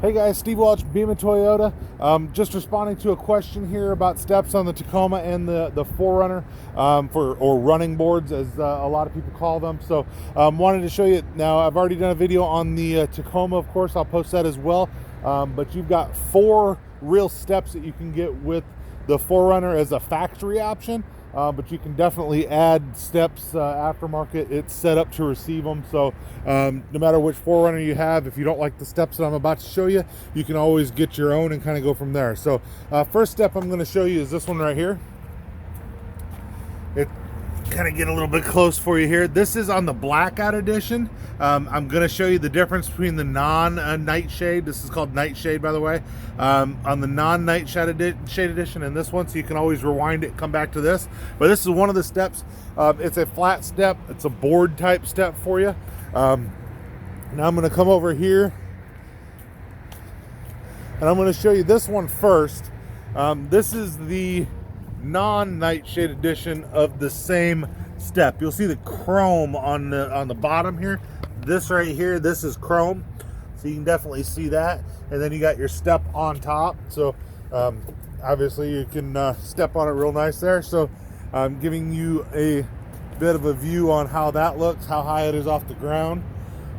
Hey guys, Steve Welch, Beaman Toyota. Just responding to a question here about steps on the Tacoma and the 4runner or running boards, as a lot of people call them. So wanted to show you. Now I've already done a video on the Tacoma, of course. I'll post that as well. But you've got 4 real steps that you can get with the 4runner as a factory option. But you can definitely add steps aftermarket. It's set up to receive them. So no matter which 4runner you have, if you don't like the steps that I'm about to show you, you can always get your own and kind of go from there. So first step I'm going to show you is this one right here. It kind of get a little bit close for you here. This is on the blackout edition. I'm going to show you the difference between the non-nightshade. This is called nightshade, by the way. On the non-nightshade edition and this one, so you can always rewind it, come back to this. But this is one of the steps. It's a flat step. It's a board type step for you. Now I'm going to come over here and I'm going to show you this one first. This is the non-nightshade edition of the same step. You'll see the chrome on the bottom here. This right here, this is chrome, so you can definitely see that. And then you got your step on top, so obviously you can step on it real nice there. So I'm giving you a bit of a view on how that looks, how high it is off the ground.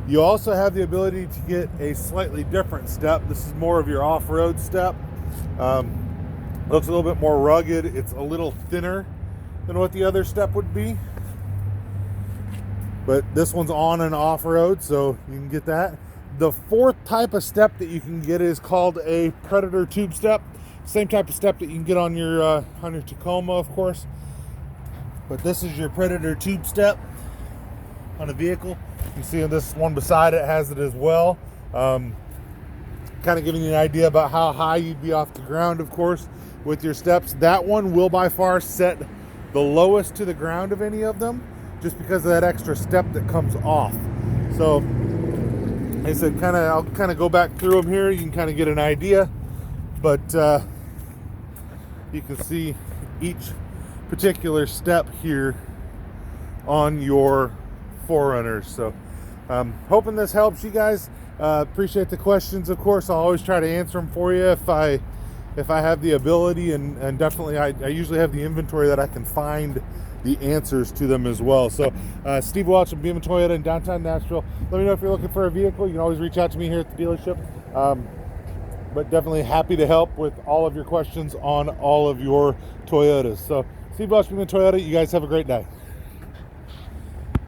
You also have the ability to get a slightly different step. This is more of your off-road step. Looks a little bit more rugged. It's a little thinner than what the other step would be. But this one's on and off-road, so you can get that. The 4th type of step that you can get is called a Predator tube step. Same type of step that you can get on your Tacoma, of course. But this is your Predator tube step on a vehicle. You can see this one beside it has it as well. Kind of giving you an idea about how high you'd be off the ground, of course, with your steps. That one will by far set the lowest to the ground of any of them, just because of that extra step that comes off. So I said, I'll kind of go back through them here. You can kind of get an idea, but you can see each particular step here on your 4runners. So hoping this helps you guys. Appreciate the questions, of course. I'll always try to answer them for you if I have the ability, and definitely I usually have the inventory that I can find the answers to them as well. So Steve Welch from Beaman Toyota in downtown Nashville. Let me know if you're looking for a vehicle. You can always reach out to me here at the dealership. But definitely happy to help with all of your questions on all of your Toyotas. So Steve Welch from Beaman Toyota, you guys have a great day.